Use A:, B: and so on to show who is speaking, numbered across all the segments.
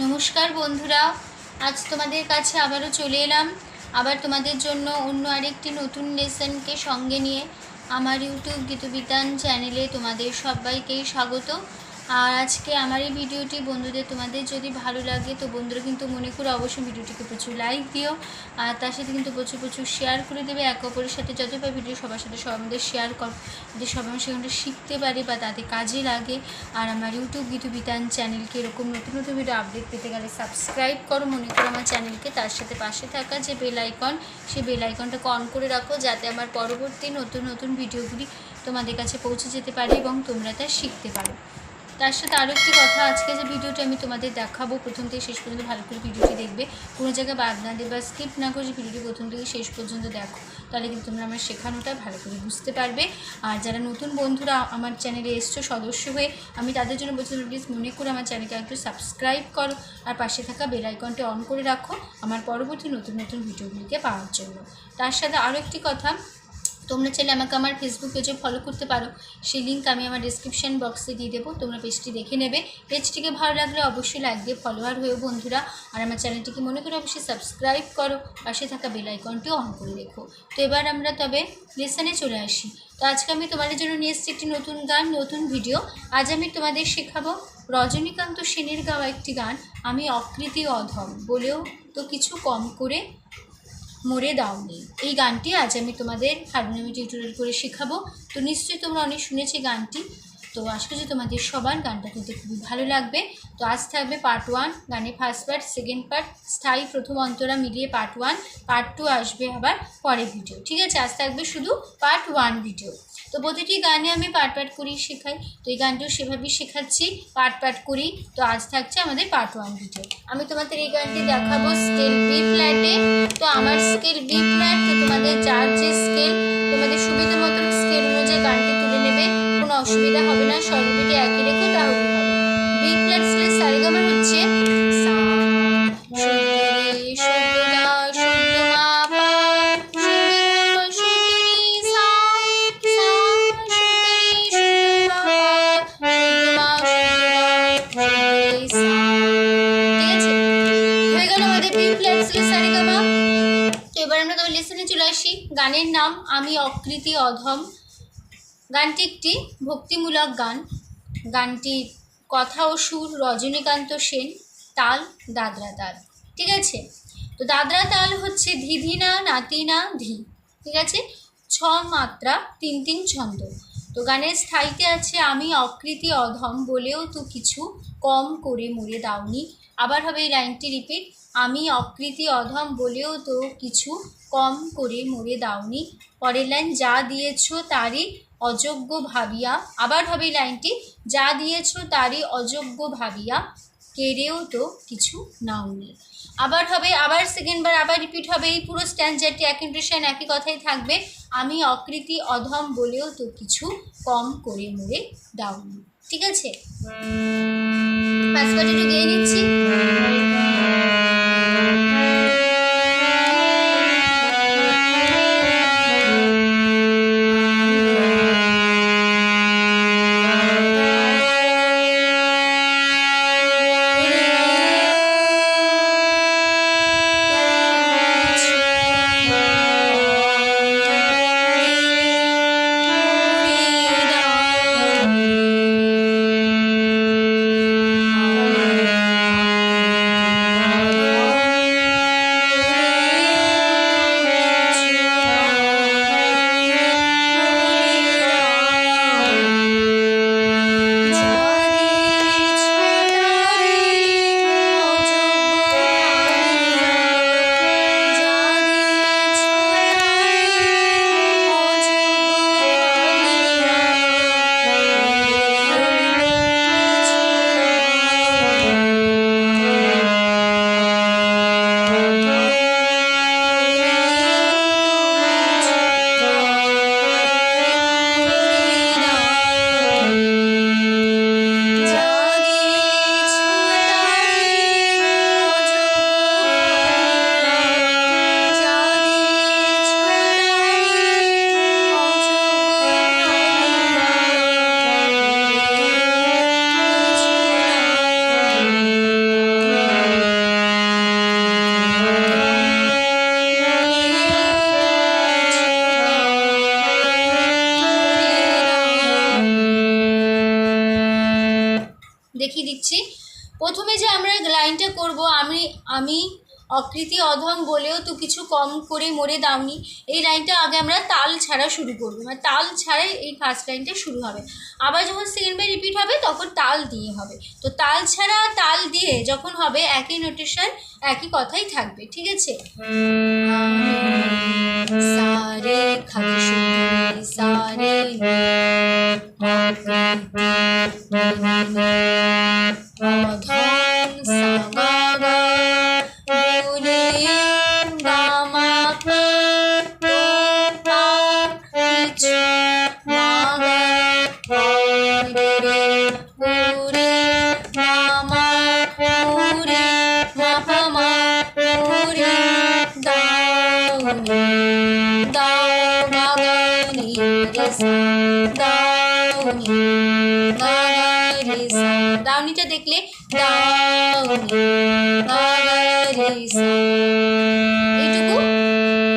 A: নমস্কার বন্ধুরা, আজ তোমাদের কাছে আবারও চলে এলাম। আবার তোমাদের জন্য অন্য আরেকটি নতুন লেসনকে সঙ্গে নিয়ে আমার ইউটিউব গীতবিতান চ্যানেলে তোমাদের সবাইকেই স্বাগত। আর আজকে আমার এই ভিডিওটি বন্ধুদের তোমাদের যদি ভালো লাগে তো বন্ধুরা কিন্তু মনে করে অবশ্যই ভিডিওটিকে প্রচুর লাইক দিও, আর তার সাথে কিন্তু প্রচুর প্রচুর শেয়ার করে দেবে। একে অপরের সাথে যতটা ভিডিও সবার সাথে সবাই শেয়ার কর, যাতে সবাই সেখানে শিখতে পারে বা তাদের কাজে লাগে। আর আমার ইউটিউব গীতবিতান চ্যানেলকে এরকম নতুন নতুন ভিডিও আপডেট পেতে গেলে সাবস্ক্রাইব করো মনে করো আমার চ্যানেলকে, তার সাথে পাশে থাকা যে বেল আইকন সেই বেল আইকনটাকে অন করে রাখো, যাতে আমার পরবর্তী নতুন নতুন ভিডিওগুলি তোমাদের কাছে পৌঁছে যেতে পারে এবং তোমরা তা শিখতে পারো। তার সাথে আরও একটি কথা, আজকে যে ভিডিওটি আমি তোমাদের দেখাবো প্রথম থেকে শেষ পর্যন্ত ভালো করে ভিডিওটি দেখবে, কোনো জায়গায় বাদ না দিয়ে বা স্কিপ না করে ভিডিওটি প্রথম থেকে শেষ পর্যন্ত দেখো, তাহলে কিন্তু তোমরা আমার শেখানোটা ভালো করে বুঝতে পারবে। আর যারা নতুন বন্ধুরা আমার চ্যানেলে এসছো সদস্য হয়ে, আমি তাদের জন্য বলছি প্লিজ মনে করে আমার চ্যানেলকে একটু সাবস্ক্রাইব করো আর পাশে থাকা বেল আইকনটি অন করে রাখো আমার পরবর্তী নতুন নতুন ভিডিওগুলিকে পাওয়ার জন্য। তার সাথে আরও একটি কথা, তোমরা চাইলে আমাকে আমার ফেসবুক পেজে ফলো করতে পারো, সেই লিঙ্ক আমি আমার ডিসক্রিপশান বক্সে দিয়ে দেবো, তোমরা পেজটি দেখে নেবে। পেজটিকে ভালো লাগলে অবশ্যই লাইক দিয়ে ফলোয়ার হয়েও বন্ধুরা, আর আমার চ্যানেলটিকে মনে করে অবশ্যই সাবস্ক্রাইব করো, পাশে থাকা বেল আইকনটিও অন করে রেখো। তো এবার আমরা তবে লেসনে চলে আসি। তো আজকে আমি তোমাদের জন্য নিয়ে এসেছি একটি নতুন গান, নতুন ভিডিও। আজ আমি তোমাদের শেখাবো রজনীকান্ত সেনের গাওয়া একটি গান, আমি অকৃতি অধম বলেও তো কিছু কম করে মরে দাওনি। এই গানটি আজ আমি তোমাদের হারমোনিয়াম টিউটোরিয়াল করে শেখাবো। তো নিশ্চয়ই তোমরা অনেক শুনেছি গানটি, তো আশা করছি তোমাদের সবার গানটা কিন্তু খুবই ভালো লাগবে। তো আজ থাকবে পার্ট 1, গানের ফার্স্ট পার্ট, সেকেন্ড পার্ট, স্থায়ী প্রথম অন্তরা মিলিয়ে পার্ট 1, পার্ট 2 আসবে আবার পরের ভিডিও, ঠিক আছে? আজ থাকবে শুধু পার্ট 1 ভিডিও। তো প্রতিটি গানে আমি পার্ট পার্ট করেই শেখাই, তো এই গানটিও সেভাবেই শেখাচ্ছি, পার্ট পার্ট করেই। তো আজ থাকছে আমাদের পার্ট 1 ভিডিও। আমি তোমাদের এই গানটি দেখাবো স্কেল বি ফ্ল্যাটে। তো আমার স্কেল বি ফ্ল্যাট, তো তোমাদের যার যে স্কেল তোমাদের সুবিধা মতন স্কেল অনুযায়ী গানটি তুলে নেবে, কোনো অসুবিধা হবে না। স্বরলিপিটি একই রেখো তাহলেই হবে। বি ফ্ল্যাট স্কেল সারেগামা হচ্ছে সা গানের নাম আমি অকৃতি অধম। গানটি একটি ভক্তিমূলক গান। গানটির কথা ও সুর রজনীকান্ত সেন, তাল দাদরা তাল, ঠিক আছে? তো দাদরা তাল হচ্ছে ধিধিনা নাতিনা ধি, ঠিক আছে? 6 মাত্রা, 3 ছন্দ। তো গানের স্থায়ীতে আছে আমি অকৃতি অধম বলেও তো কিছু কম করে মরে দাওনি। আবার হবে এই লাইনটি রিপিট, আমি অকৃতি অধম বলেও তো কিছু কম করে মরে দাওনি। পরের লাইন, যা দিয়েছ তারই অযোগ্য ভাবিয়া। আবার হবে এই লাইনটি, যা দিয়েছ তারই অযোগ্য ভাবিয়া কেড়েও তো কিছু নাওনি। আবার হবে, আবার সেকেন্ডবার আবার রিপিট হবে এই পুরো স্ট্যান্ডারটি, এক ইন্টেনশন একই কথাই থাকবে, আমি অকৃতি অধম বলেও তো কিছু কম করে মরে দাওনি, ঠিক আছে? ফার্স্ট পার্ট একটু গেয়ে নিচ্ছি। দেখিয়ে দিচ্ছি। প্রথমে যে আমরা লাইনটা করব, আমি অকৃতি অধম বলেও তো কিছু কম করে মরে দাওনি, এই লাইনটা আগে আমরা তাল ছাড়া শুরু করবো, মানে তাল ছাড়াই এই ফার্স্ট লাইনটা শুরু হবে। আবার যখন সেকেন্ড বার রিপিট হবে তখন তাল দিয়ে হবে। তো তাল ছাড়া তাল দিয়ে যখন হবে একই নোটেশন, একই কথাই থাকবে, ঠিক আছে। সারে খালি সারে দাউনিটা দেখলে এইটুকু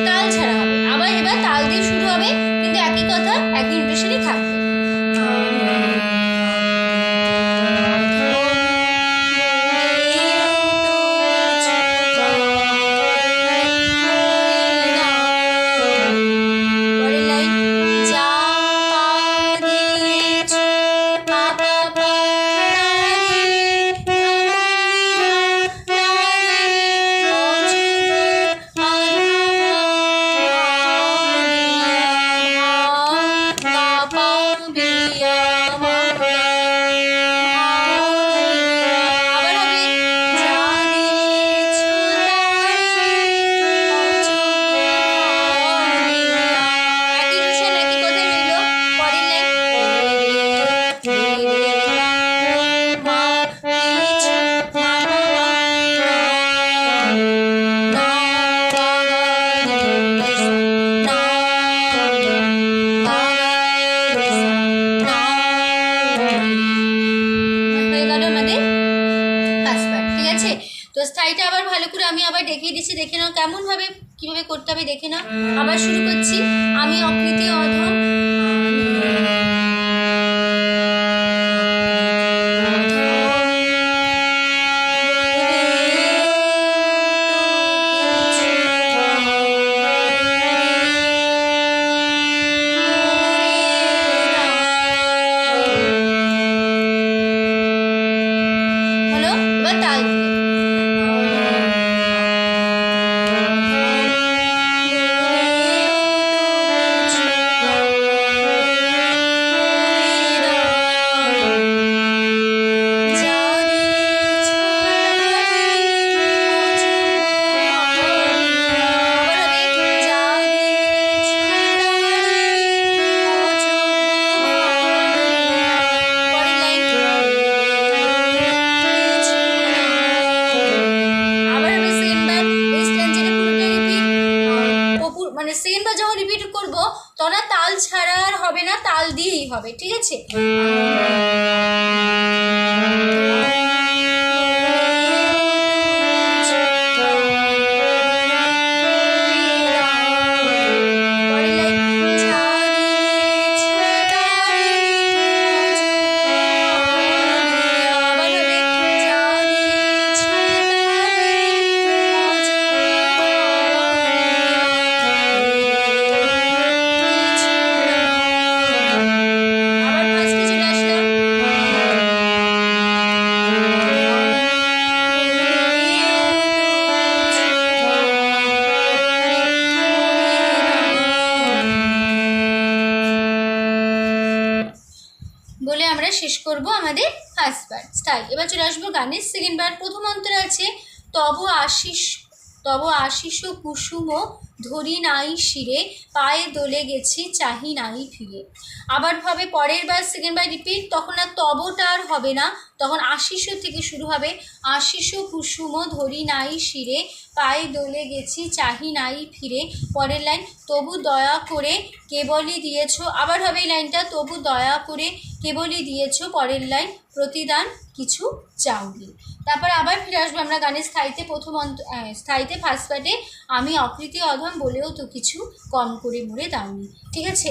A: তাল ছাড়া হবে। আবার এবার তাল দিয়ে শুরু হবে, কিন্তু একই কথা একই নোটেশনই থাকবে। তো স্থায়ীটা আবার ভালো করে আমি আবার দেখিয়ে দিচ্ছি, দেখে নাও কেমন ভাবে কিভাবে করতে হবে দেখে নাও। আবার শুরু করছি, আমি অকৃতি অধম, হলো। এবার তাল সেকেন্ড বার যখন রিপিট করবো তখন তাল ছাড়া আর হবে না, তাল দিয়েই হবে, ঠিক আছে। বলে আমরা শেষ করব আমাদের ফার্স্ট বার স্টাইল। এবার চলে আসবো গানের সেকেন্ড বার। প্রথম অন্তরে আছে তব আশিস কুসুম ধরি নাই শিরে, পায়ে দোলে গেছি চাহি নাই ফিরে। আবার ভাবে পরের বার সেকেন্ড বার রিপিট, তখন আর তবটা আর হবে না, তখন আশিস থেকে শুরু হবে। আশিস কুসুম ধরি নাই শিরে, পায়ে দোলে গেছি চাহি নাই ফিরে। পরের লাইন তবু দয়া করে কেবলই দিয়েছ, আবার হবে এই লাইনটা তবু দয়া করে কেবলই দিয়েছ। পরের লাইন প্রতিদান কিছু চাওনি। তারপর আবার ফিরে আসবো আমরা গানের স্থায়ীতে। স্থায়ীতে ফার্স্ট পার্টে আমি অকৃতি অধম বলেও তো কিছু কম করে মরে দাওনি, ঠিক আছে।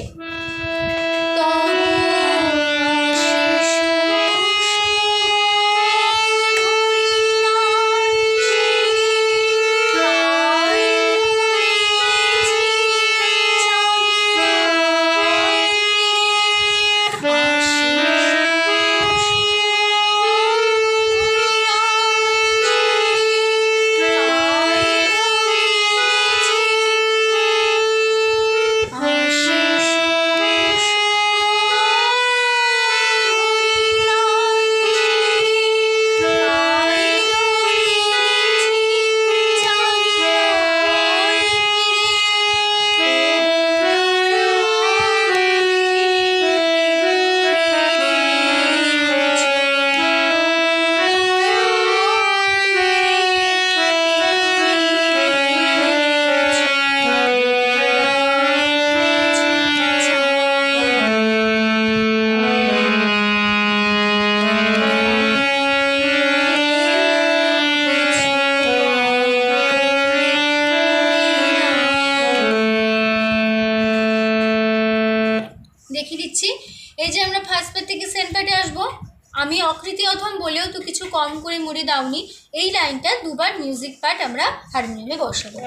A: আমি অকৃতি অথম বলেও তো কিছু কম করে মুড়ে দাওনি, এই লাইনটা দুবার মিউজিক পার্ট আমরা হারমোনিয়ামে বসাবো।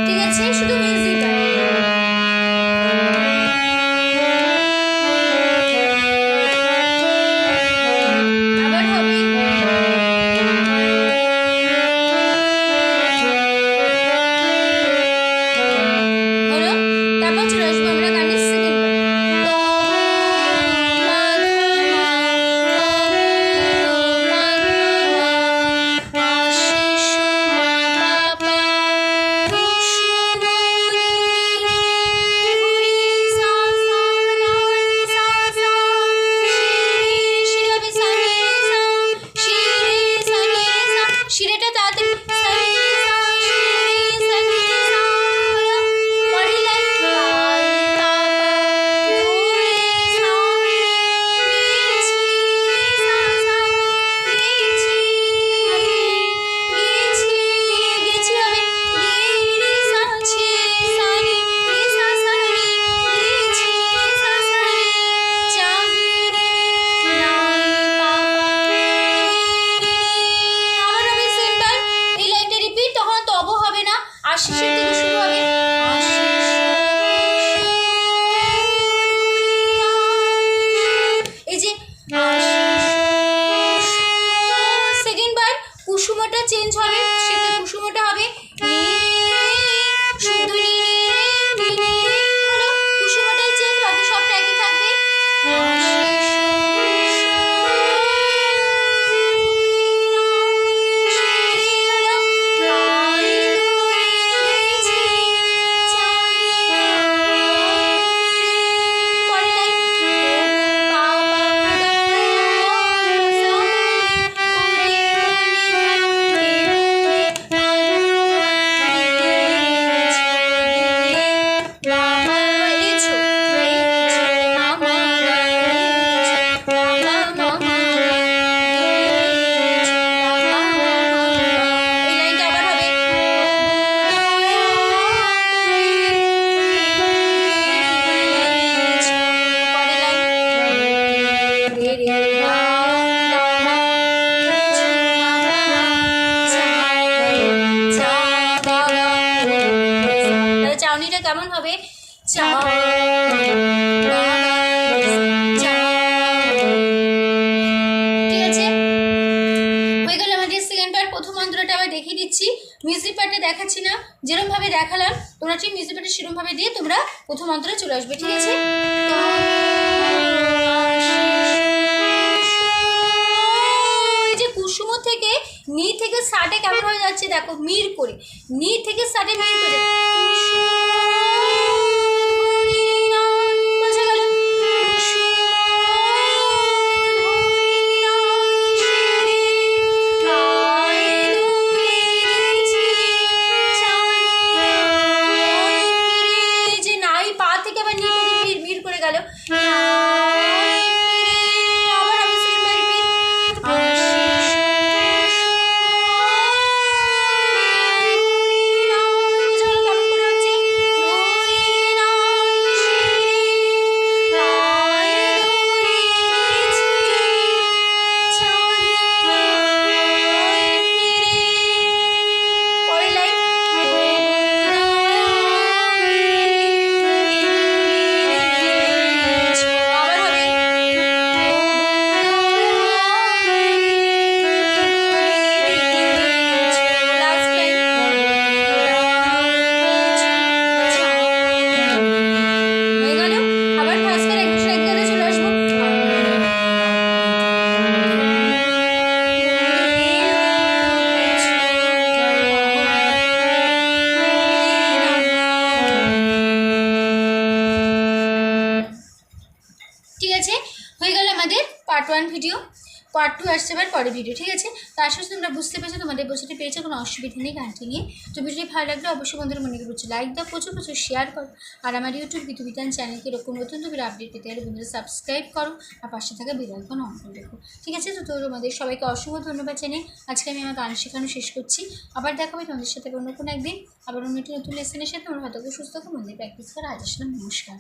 A: ঠিক আছে, শুধু মিউজিক পার্ট। চেঞ্জ হবে, সেটা কুসুমটা হবে কুসুমটাই চেঞ্জ, বাকি সবটা একই থাকবে। চাউনিটা কেমন হবে? ঠিক আছে, হয়ে গেল আমাদের সেকেন্ড পার্ট। প্রথম অন্তরটা আবার দেখিয়ে দিচ্ছি, মিউজিক পার্টে দেখাচ্ছি না, যেরকম ভাবে দেখালাম তোমরা ঠিক মিউজিক পার্টে সেরকম ভাবে দিয়ে তোমরা প্রথম অন্তরে চলে আসবে। ঠিক আছে, এই যে কুসুম থেকে নি থেকে সাটে কেমন হয়ে যাচ্ছে দেখো, মির করে নি থেকে সাটে মির করে পার্ট 1 ভিডিও, পার্ট 2 আসছে এবার পরে ভিডিও। ঠিক আছে, তো আশা করছি তোমরা বুঝতে পেরেছো, তোমাদের বোঝাতে পেরেছো, কোনো অসুবিধা নেই গানটি নিয়ে। তো ভিডিওটি ভালো লাগলে অবশ্যই বন্ধুরা মনে করে প্রচুর লাইক দাও, প্রচুর প্রচুর শেয়ার করো, আর আমার ইউটিউব গীতু বিতান চ্যানেলকে এরকম নতুন নতুন আপডেট পেতে হলে বন্ধুরা সাবস্ক্রাইব করো আর পাশে থাকা বেল আইকন অন করে রেখো। ঠিক আছে, তো তোমাদের সবাইকে অসংখ্য ধন্যবাদ জানাই। আজকে আমি আমার গান শেখানো শেষ করছি, আবার দেখা হবে তোমাদের সাথে অন্য কোনো একদিন, আবার অন্য একটি নতুন লেসনের সাথে। আমরা হয়তো সুস্থ মন্দির প্র্যাকটিস করা। আজ আসলাম, নমস্কার।